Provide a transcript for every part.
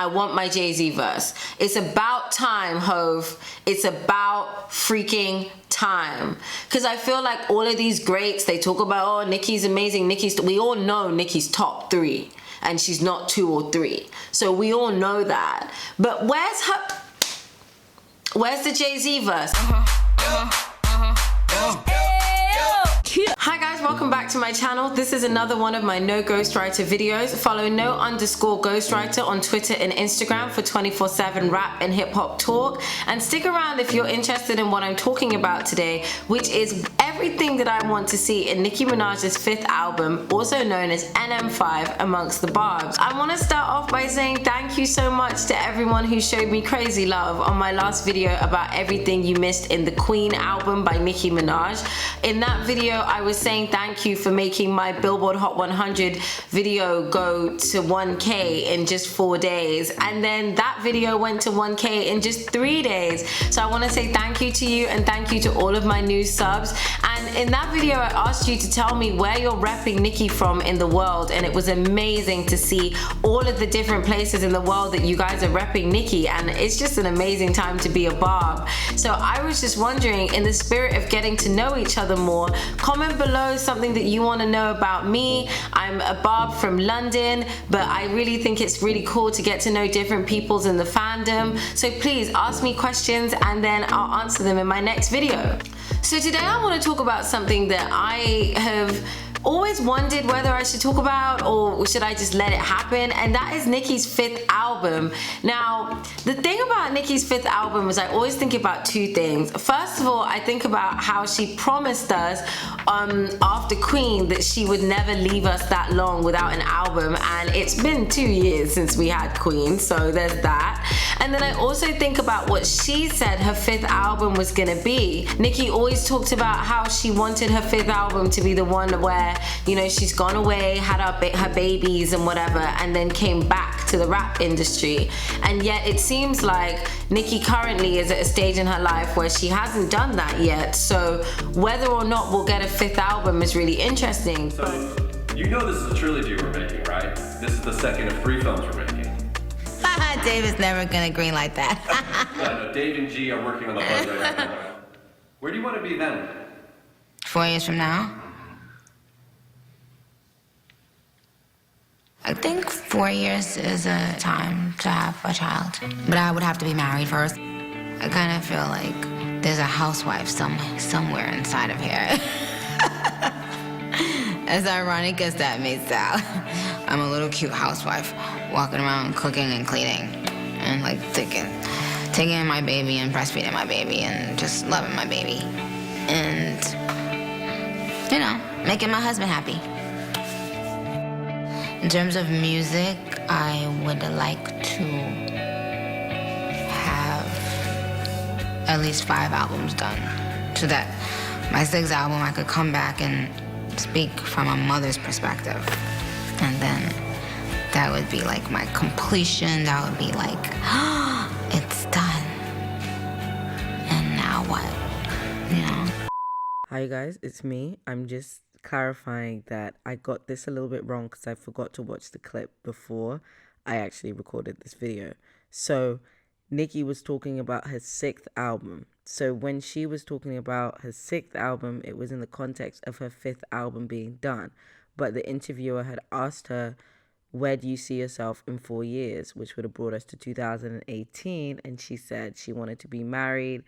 want my Jay-Z verse. It's about time, Hove. It's about freaking time. Because I feel like all of these greats, they talk about, oh, Nicki's amazing, we all know Nicki's top 3. And she's not 2 or 3. So we all know that. But where's the Jay-Z verse? Hi guys, welcome back to my channel. This is another one of my no ghostwriter videos. Follow no_ghostwriter on Twitter and Instagram for 24/7 rap and hip hop talk. And stick around if you're interested in what I'm talking about today, which is everything that I want to see in Nicki Minaj's 5th album, also known as NM5 amongst the barbs. I want to start off by saying thank you so much to everyone who showed me crazy love on my last video about everything you missed in the Queen album by Nicki Minaj. In that video, I was saying thank you for making my Billboard Hot 100 video go to 1K in just 4 days. And then that video went to 1K in just 3 days. So I want to say thank you to you and thank you to all of my new subs. And in that video, I asked you to tell me where you're repping Nicki from in the world. And it was amazing to see all of the different places in the world that you guys are repping Nicki. And it's just an amazing time to be a barb. So I was just wondering, in the spirit of getting to know each other more, comment below something that you want to know about me. I'm a barb from London, but I really think it's really cool to get to know different peoples in the fandom. So please ask me questions and then I'll answer them in my next video. So today I want to talk about something that I have always wondered whether I should talk about or should I just let it happen, and that is Nicki's 5th album. Now, the thing about Nicki's 5th album is I always think about 2 things. First of all, I think about how she promised us after Queen that she would never leave us that long without an album, and it's been 2 years since we had Queen, so there's that. And then I also think about what she said her 5th album was gonna be. Nicki always talked about how she wanted her 5th album to be the one where, you know, she's gone away, had her babies and whatever, and then came back to the rap industry. And yet it seems like Nicki currently is at a stage in her life where she hasn't done that yet. So whether or not we'll get a 5th album is really interesting. So you know this is a trilogy we're making, right? This is the second of 3 films we're making. Dave is never gonna green like that. Yeah, no, Dave and G are working on the budget right now. Where do you want to be then? 4 years from now? I think 4 years is a time to have a child. But I would have to be married first. I kind of feel like there's a housewife somewhere inside of here. As ironic as that may sound, I'm a little cute housewife walking around cooking and cleaning and like taking in my baby and breastfeeding my baby and just loving my baby and, you know, making my husband happy. In terms of music, I would like to have at least 5 albums done so that my 6th album I could come back and speak from a mother's perspective. And then that would be like my completion. That would be like, it's done. And now what? You know? Hi guys, it's me. I'm just clarifying that I got this a little bit wrong because I forgot to watch the clip before I actually recorded this video. So Nicki was talking about her 6th album. So when she was talking about her 6th album, it was in the context of her 5th album being done. But the interviewer had asked her, where do you see yourself in 4 years? Which would have brought us to 2018. And she said she wanted to be married,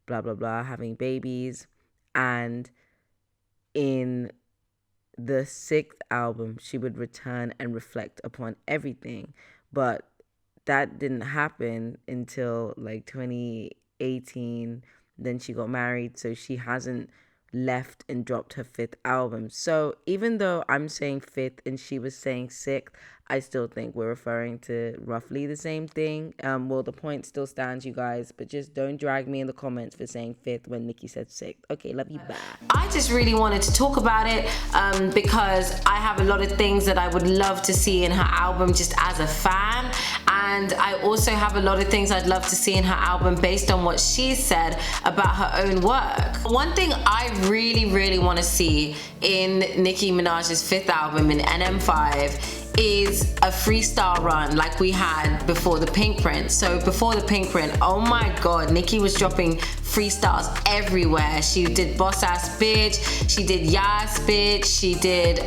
blah, blah, blah, having babies. And in the 6th album, she would return and reflect upon everything. But that didn't happen until like 2018. Then she got married, so she hasn't left and dropped her 5th album. So even though I'm saying 5th and she was saying 6th, I still think we're referring to roughly the same thing. Well, the point still stands, you guys, but just don't drag me in the comments for saying 5th when Nicki said 6th. Okay, love you, bye. I just really wanted to talk about it because I have a lot of things that I would love to see in her album just as a fan. And I also have a lot of things I'd love to see in her album based on what she said about her own work. One thing I really want to see in Nicki Minaj's 5th album, in NM5, is a freestyle run like we had before the Pink Print. So before the Pink Print, oh my god, Nicki was dropping freestyles everywhere. She did Boss Ass Bitch, she did Yas Bitch, she did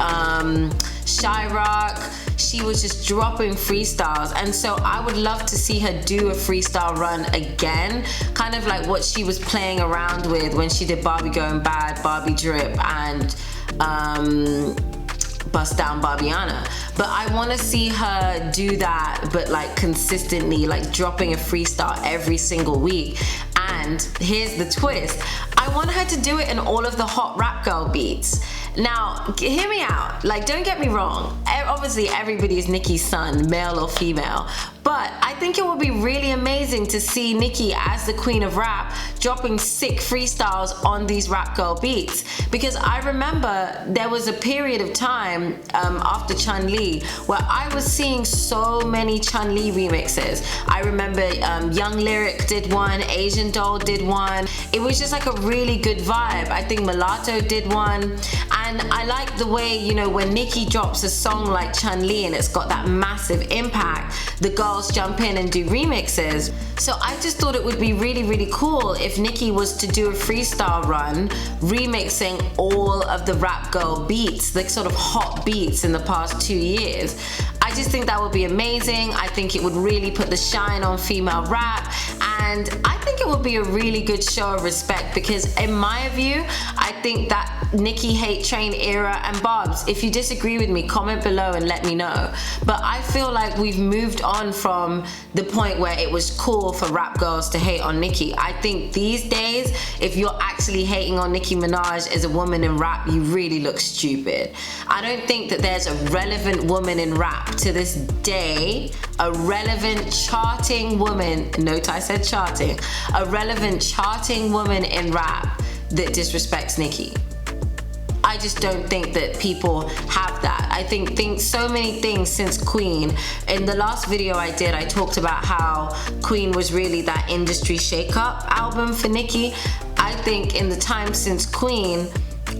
Shyrock. She was just dropping freestyles, and so I would love to see her do a freestyle run again, kind of like what she was playing around with when she did Barbie Going Bad, Barbie Drip, and Bust Down Barbiana. But I want to see her do that, but like consistently, like dropping a freestyle every single week. And here's the twist, I want her to do it in all of the hot rap girl beats. Now, hear me out, like don't get me wrong, obviously everybody is Nicki's son, male or female, but I think it would be really amazing to see Nicki as the queen of rap dropping sick freestyles on these rap girl beats, because I remember there was a period of time after Chun-Li where I was seeing so many Chun-Li remixes. I remember Young Lyric did one, Asian Doll did one. It was just like a really good vibe. I think Mulatto did one. And I like the way, you know, when Nicki drops a song like Chun-Li and it's got that massive impact, the girls jump in and do remixes. So I just thought it would be really, really cool if Nicki was to do a freestyle run remixing all of the rap girl beats, like sort of hot beats in the past 2 years. I just think that would be amazing. I think it would really put the shine on female rap, and I think it would be a really good show of respect, because in my view, I think that Nicki Hate Train era, and Barbs, if you disagree with me, comment below and let me know. But I feel like we've moved on from the point where it was cool for rap girls to hate on Nicki. I think these days, if you're actually hating on Nicki Minaj as a woman in rap, you really look stupid. I don't think that there's a relevant woman in rap to this day, a relevant charting woman, note I said charting, a relevant charting woman in rap that disrespects Nicki. I just don't think that people have that. I think so many things since Queen. In the last video I did, I talked about how Queen was really that industry shake-up album for Nicki. I think in the time since Queen,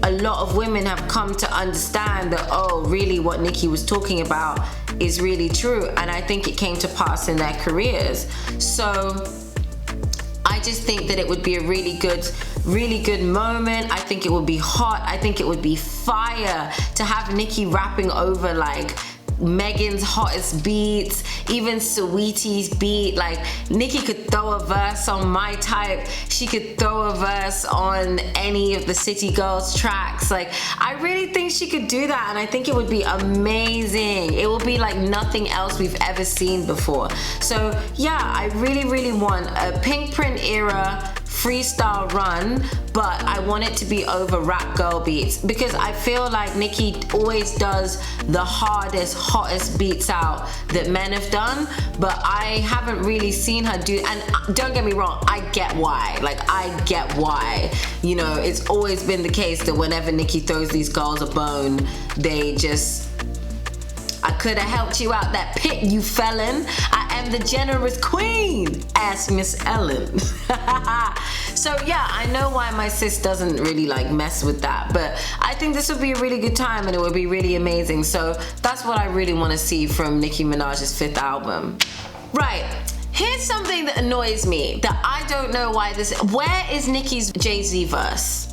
a lot of women have come to understand that, oh, really what Nicki was talking about is really true, and I think it came to pass in their careers. So I just think that it would be a really good moment. I think it would be hot. I think it would be fire to have Nicki rapping over like Megan's hottest beats, even Saweetie's beat. Like Nicki could throw a verse on My Type, she could throw a verse on any of the City Girls tracks. Like I really think she could do that, and I think it would be amazing. It will be like nothing else we've ever seen before. So yeah, I really want a Pink Print era freestyle run, but I want it to be over rap girl beats, because I feel like Nicki always does the hardest, hottest beats out that men have done, but I haven't really seen her do, and don't get me wrong, I get why. Like I get why. You know, it's always been the case that whenever Nicki throws these girls a bone, they just, I could have helped you out that pit, you felon. I am the generous queen. Ask Miss Ellen. So yeah, I know why my sis doesn't really like mess with that, but I think this would be a really good time and it would be really amazing. So that's what I really want to see from Nicki Minaj's 5th album. Right. Here's something that annoys me, that I don't know why this, where is Nicki's Jay-Z verse?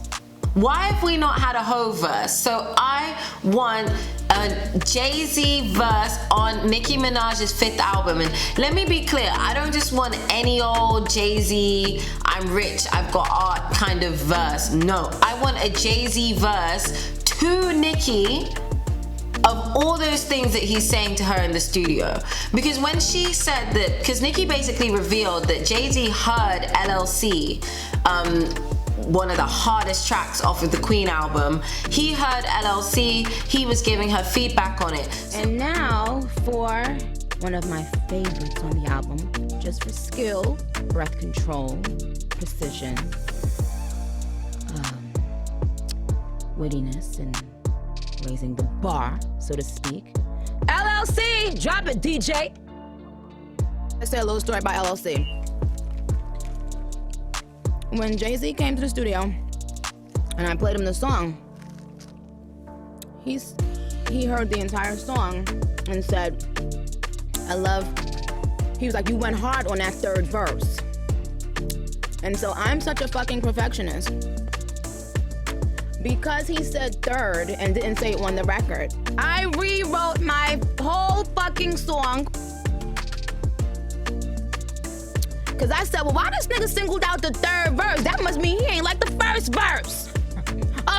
Why have we not had a Ho verse? So I want a Jay-Z verse on Nicki Minaj's 5th album. And let me be clear, I don't just want any old Jay-Z, I'm rich, I've got art kind of verse. No, I want a Jay-Z verse to Nicki of all those things that he's saying to her in the studio. Because when she said that, because Nicki basically revealed that Jay-Z heard LLC, one of the hardest tracks off of the Queen album. He heard LLC, he was giving her feedback on it. And now for one of my favorites on the album, just for skill, breath control, precision, wittiness, and raising the bar, so to speak. LLC, drop it, DJ. Let's tell a little story about LLC. When Jay-Z came to the studio and I played him the song, he he heard the entire song and said, he was like, you went hard on that third verse. And so I'm such a fucking perfectionist. Because he said third and didn't say it on the record, I rewrote my whole fucking song. Cause I said, well, why this nigga singled out the third verse? That must mean he ain't like the first verse.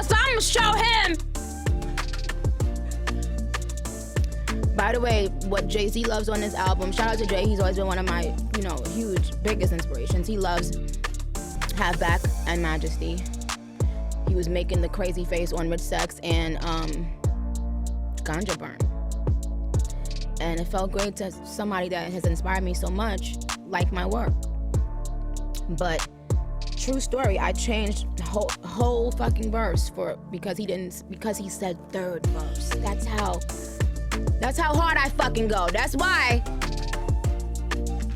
So I'ma show him. By the way, what Jay-Z loves on this album, shout out to Jay, he's always been one of my, huge, biggest inspirations. He loves Halfback and Majesty. He was making the crazy face on Rich Sex and Ganja Burn. And it felt great to somebody that has inspired me so much like my work. But true story, I changed the whole fucking verse because he said third verse. That's how hard I fucking go. That's why.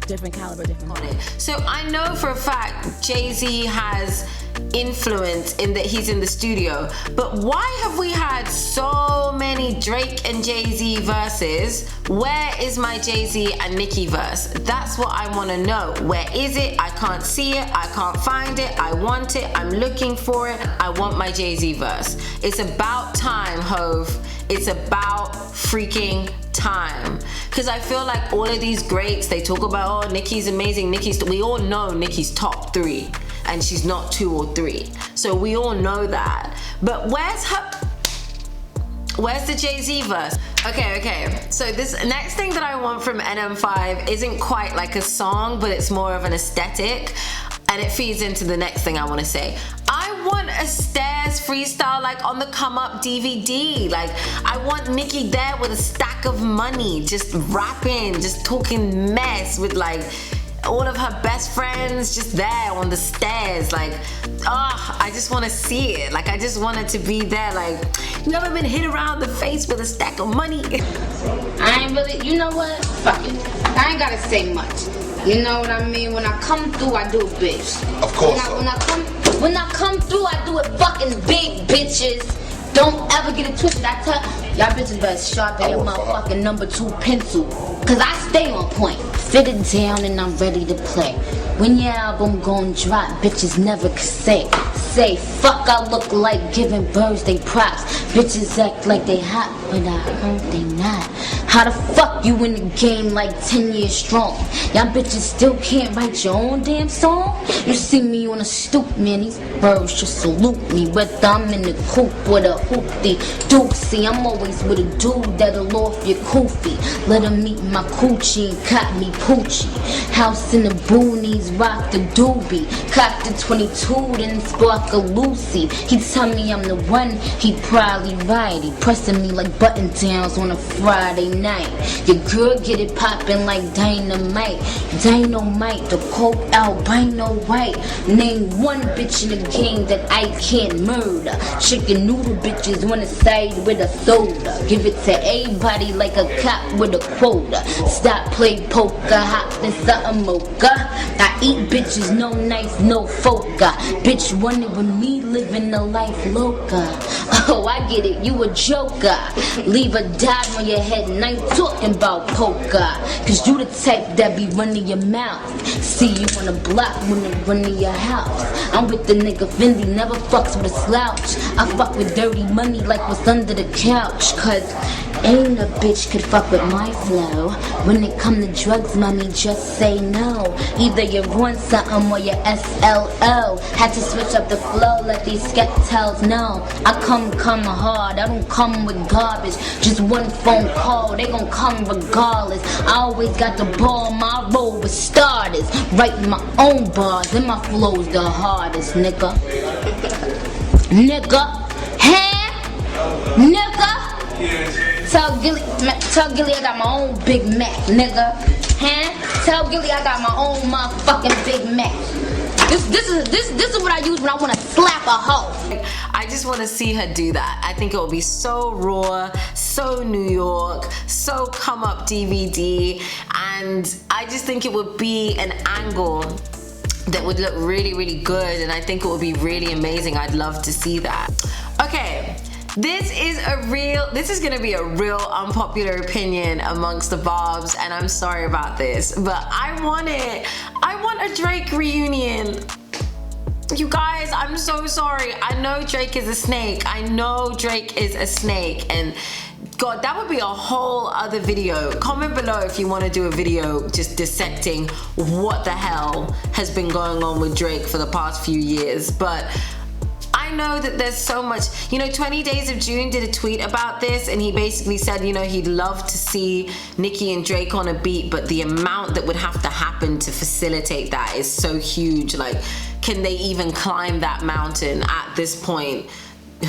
Different caliber, different caliber. So I know for a fact Jay-Z has influence in that he's in the studio, but why have we had so many Drake and Jay-Z verses? Where is my Jay-Z and Nicki verse? That's what I want to know. Where is it? I can't see it. I can't find it. I want it. I'm looking for it. I want my Jay-Z verse. It's about time, Hove. It's about freaking time. Because I feel like all of these greats, they talk about, oh, Nicki's amazing, we all know Nicki's top 3 and she's not 2 or 3. So we all know that. But where's the Jay-Z verse? Okay. So this next thing that I want from NM5 isn't quite like a song, but it's more of an aesthetic. And it feeds into the next thing I want to say. I want a Stairs freestyle like on the Come Up DVD. Like, I want Nicki there with a stack of money, just rapping, just talking mess with like all of her best friends just there on the stairs. Like, I just want to see it. Like, I just want it to be there. Like, you ever been hit around the face with a stack of money? I ain't really, you know what? Fuck it. I ain't gotta say much. You know what I mean? When I come through, I do it, bitch. Of course. When I come through, I do it fucking big, bitches. Don't ever get it twisted. I tell y'all bitches better sharpen your motherfucking number 2 pencil. Cause I stay on point. Fit it down and I'm ready to play. When your album gon' drop, bitches never can say fuck, I look like giving birds they props. Bitches act like they hot, but I heard they not. How the fuck you in the game like 10 years strong? Y'all bitches still can't write your own damn song? You see me on a stoop, man, these birds just salute me. Whether I'm in the coop with a hoopty doozy, I'm always with a dude that'll off your koofy. Let him meet my coochie and cop me poochie. House in the boonies, rock the doobie. Cop the 22, then spark a Lucy. He tell me I'm the one, he probably right. He pressing me like button downs on a Friday night. Your girl get it poppin' like dynamite. Dynamite, the coke albino white. Name one bitch in the game that I can't murder. Chicken noodle bitches wanna side with a soda. Give it to everybody like a cop with a quota. Stop play poker, hop in something mocha. I eat bitches, no knife, no foca. Bitch wanted with me living a life loca. Oh, I get it, you a joker. Leave a dot on your head and I ain't talking about poker. Cause you the type that be running your mouth. See you on the block when they running your house. I'm with the nigga Fendi, never fucks with a slouch. I fuck with dirty money like what's under the couch. Cause ain't a bitch could fuck with my flow. When it come to drugs, mommy, just say no. Either you're on something or you're SLO. Had to switch up the flow, let these sketels know. I come hard, I don't come with garbage. Just one phone call, they gon' come regardless. I always got the ball, my role with starters. Writing my own bars, and my flow's the hardest, nigga. Nigga, Tell Gilly I got my own Big Mac, nigga. Tell Gilly I got my own motherfucking Big Mac. This is what I use when I want to slap a hoe. I just want to see her do that. I think it will be so raw, so New York, so Come Up DVD, and I just think it would be an angle that would look really, really good, and I think it would be really amazing. I'd love to see that. Okay, This is gonna be a real unpopular opinion amongst the Bobs, and I'm sorry about this, but I want a Drake reunion. You guys, I'm so sorry. I know Drake is a snake. And God, that would be a whole other video. Comment below if you want to do a video just dissecting what the hell has been going on with Drake for the past few years. But I know that there's so much, 20 Days of June did a tweet about this, and he basically said, he'd love to see Nicki and Drake on a beat, but the amount that would have to happen to facilitate that is so huge. Like, can they even climb that mountain at this point?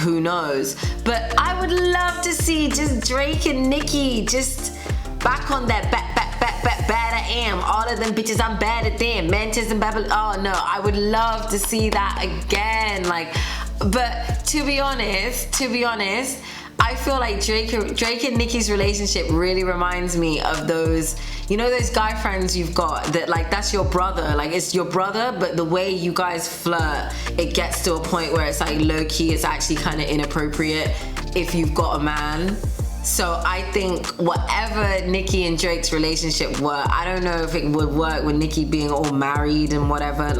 Who knows? But I would love to see just Drake and Nicki just back on that bad I am. All of them bitches, I'm bad at them. Mantis and Babylon. Oh no, I would love to see that again. But to be honest, I feel like Drake and Nicki's relationship really reminds me of those, those guy friends you've got that that's your brother. It's your brother, but the way you guys flirt, it gets to a point where it's low key, it's actually kind of inappropriate if you've got a man. So I think whatever Nicki and Drake's relationship were, I don't know if it would work with Nicki being all married and whatever.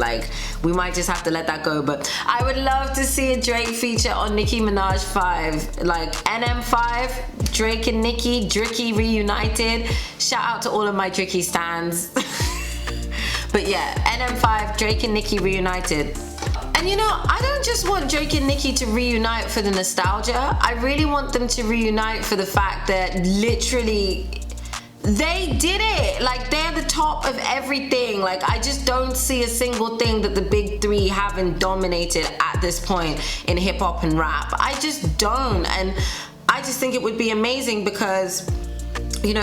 We might just have to let that go. But I would love to see a Drake feature on Nicki Minaj 5. NM5, Drake and Nicki, Dricky reunited. Shout out to all of my Dricky stans. But yeah, NM5, Drake and Nicki reunited. And I don't just want Drake and Nicki to reunite for the nostalgia. I really want them to reunite for the fact that literally they did it. They're the top of everything. I just don't see a single thing that the big three haven't dominated at this point in hip hop and rap. I just don't. And I just think it would be amazing because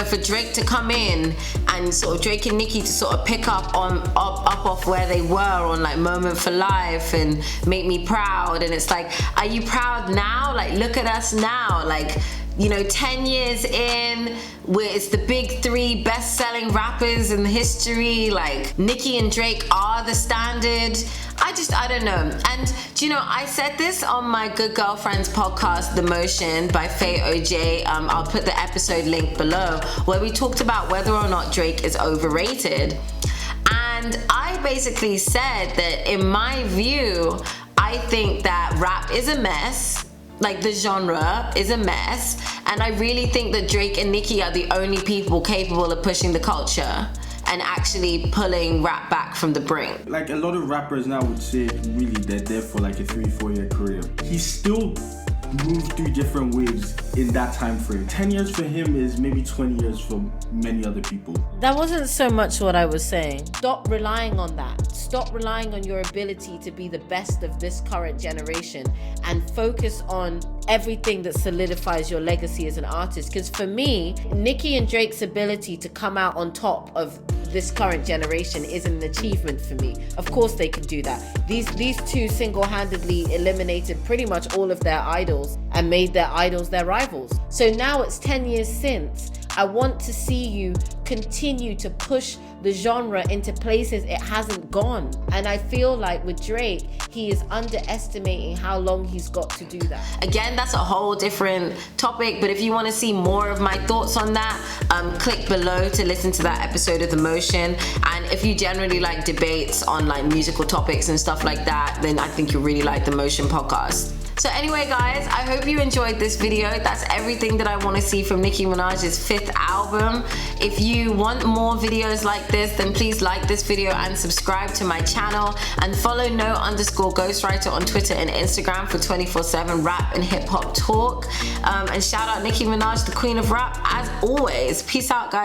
for Drake to come in and sort of Drake and Nicki to sort of pick up off where they were on Moment for Life and Make Me Proud, and it's are you proud now? Look at us now. 10 years in, where it's the big three best-selling rappers in history. Nicki and Drake are the standard. I don't know. And I said this on my Good Girlfriends podcast, The Motion by Faye OJ. I'll put the episode link below, where we talked about whether or not Drake is overrated. And I basically said that in my view, I think that rap is a mess. The genre is a mess, and I really think that Drake and Nicki are the only people capable of pushing the culture and actually pulling rap back from the brink. A lot of rappers now would say really they're there for a 3-4 year career. He still moved through different waves in that time frame. 10 years for him is maybe 20 years for many other people. That wasn't so much what I was saying. Stop relying on that. Stop relying on your ability to be the best of this current generation and focus on everything that solidifies your legacy as an artist. Because for me, Nicki and Drake's ability to come out on top of this current generation is an achievement for me. Of course they can do that. These two single-handedly eliminated pretty much all of their idols and made their idols their rivals. So now it's 10 years since. I want to see you continue to push the genre into places it hasn't gone. And I feel like with Drake, he is underestimating how long he's got to do that. Again, that's a whole different topic, but if you want to see more of my thoughts on that, click below to listen to that episode of The Motion. And if you generally like debates on musical topics and stuff like that, then I think you'll really like The Motion podcast. So anyway guys, I hope you enjoyed this video. That's everything that I want to see from Nicki Minaj's 5th album. If you want more videos like this, then please like this video and subscribe to my channel, and follow no_ghostwriter on Twitter and Instagram for 24/7 rap and hip hop talk. And shout out Nicki Minaj, the queen of rap, as always. Peace out guys.